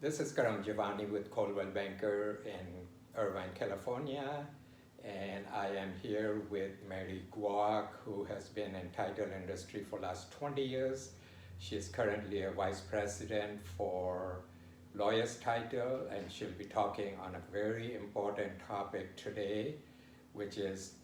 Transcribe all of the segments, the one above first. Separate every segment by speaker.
Speaker 1: This is Karam Jivani with Coldwell Banker in Irvine, California, and I am here with Mary Gwak, who has been in title industry for last 20 years. She is currently a vice president for Lawyers Title, and she'll be talking on a very important topic today, which is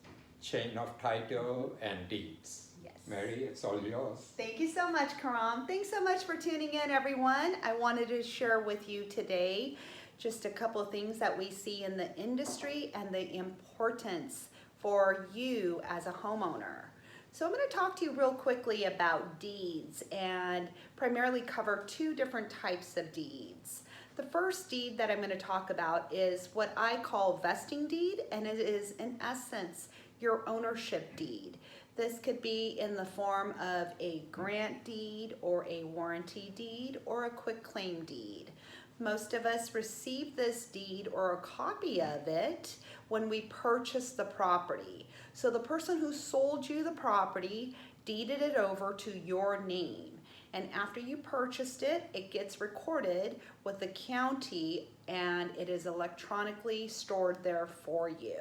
Speaker 1: chain of title and deeds.
Speaker 2: Yes.
Speaker 1: Mary, it's all yours.
Speaker 2: Thank you so much, Karam. Thanks so much for tuning in, everyone. I wanted to share with you today just a couple of things that we see in the industry and the importance for you as a homeowner. So I'm going to talk to you real quickly about deeds and primarily cover two different types of deeds. The first deed that I'm going to talk about is what I call vesting deed, and it is in essence your ownership deed. This could be in the form of a grant deed or a warranty deed or a quitclaim deed. Most of us receive this deed or a copy of it when we purchase the property. So the person who sold you the property deeded it over to your name. And after you purchased it, it gets recorded with the county and it is electronically stored there for you.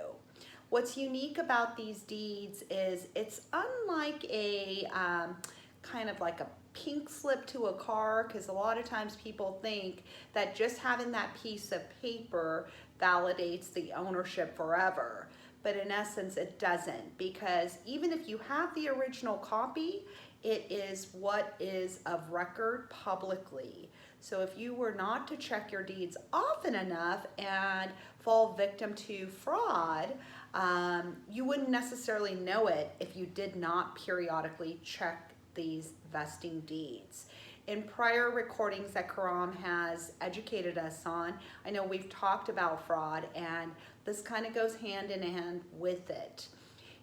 Speaker 2: What's unique about these deeds is it's unlike a kind of like a pink slip to a car, because a lot of times people think that just having that piece of paper validates the ownership forever. But in essence, it doesn't, because even if you have the original copy, it is what is of record publicly. So if you were not to check your deeds often enough and fall victim to fraud, you wouldn't necessarily know it if you did not periodically check these vesting deeds. In prior recordings that Karam has educated us on, I know we've talked about fraud, and this kind of goes hand in hand with it.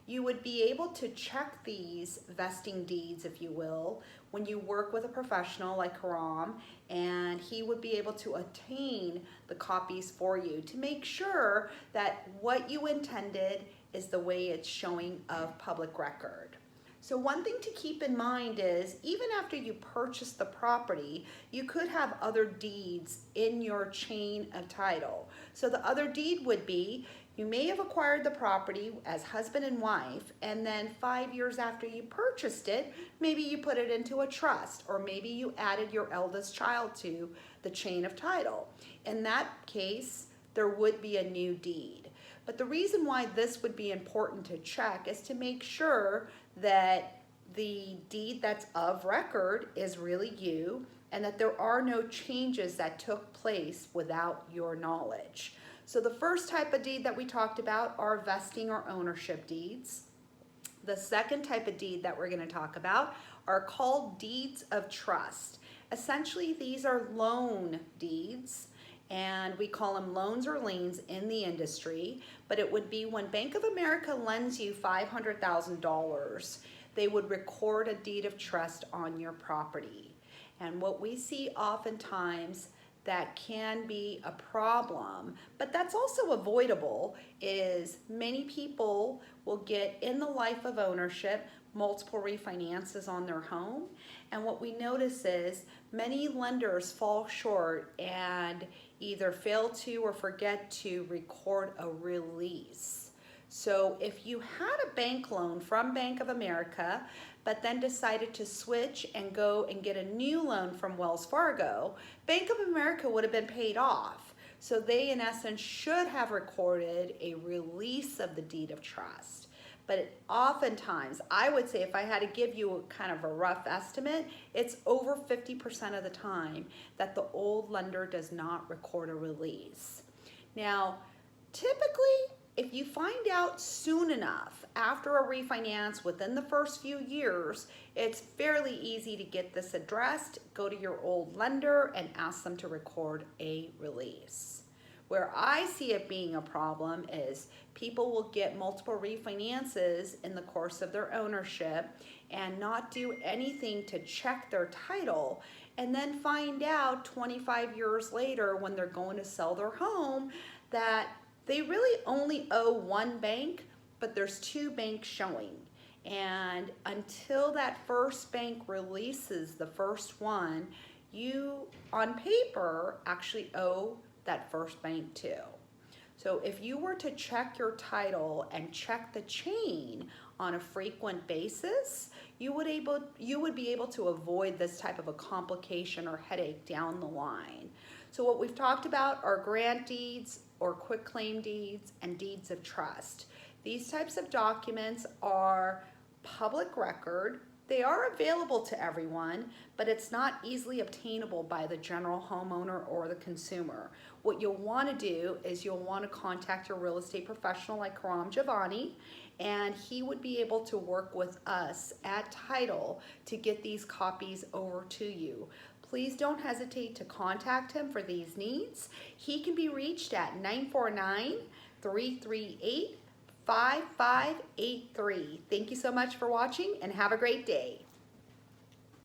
Speaker 2: You would be able to check these vesting deeds, if you will, when you work with a professional like Karam, and he would be able to obtain the copies for you to make sure that what you intended is the way it's showing of public record. So one thing to keep in mind is even after you purchase the property, you could have other deeds in your chain of title. So the other deed would be, you may have acquired the property as husband and wife, and then 5 years after you purchased it, maybe you put it into a trust, or maybe you added your eldest child to the chain of title. In that case, there would be a new deed. But the reason why this would be important to check is to make sure that the deed that's of record is really you, and that there are no changes that took place without your knowledge. So the first type of deed that we talked about are vesting or ownership deeds. The second type of deed that we're going to talk about are called deeds of trust. Essentially, these are loan deeds, and we call them loans or liens in the industry, but it would be when Bank of America lends you $500,000, they would record a deed of trust on your property. And what we see oftentimes that can be a problem, but that's also avoidable, is many people will get in the life of ownership multiple refinances on their home, and what we notice is many lenders fall short and either fail to or forget to record a release. So if you had a bank loan from Bank of America, but then decided to switch and go and get a new loan from Wells Fargo, Bank of America would have been paid off. So they, in essence, should have recorded a release of the deed of trust. But oftentimes, I would say if I had to give you a kind of a rough estimate, it's over 50% of the time that the old lender does not record a release. Now, typically, if you find out soon enough after a refinance within the first few years, it's fairly easy to get this addressed, go to your old lender and ask them to record a release. Where I see it being a problem is people will get multiple refinances in the course of their ownership and not do anything to check their title, and then find out 25 years later when they're going to sell their home that they really only owe one bank, but there's two banks showing. And until that first bank releases the first one, you on paper actually owe that first bank too. So if you were to check your title and check the chain on a frequent basis, you would be able to avoid this type of a complication or headache down the line. So what we've talked about are grant deeds or quitclaim deeds and deeds of trust. These types of documents are public record. They are available to everyone, but it's not easily obtainable by the general homeowner or the consumer. What you'll want to do is you'll want to contact your real estate professional like Karam Jivani, and he would be able to work with us at Title to get these copies over to you. Please don't hesitate to contact him for these needs. He can be reached at 949-338-5583. Thank you so much for watching and have a great day.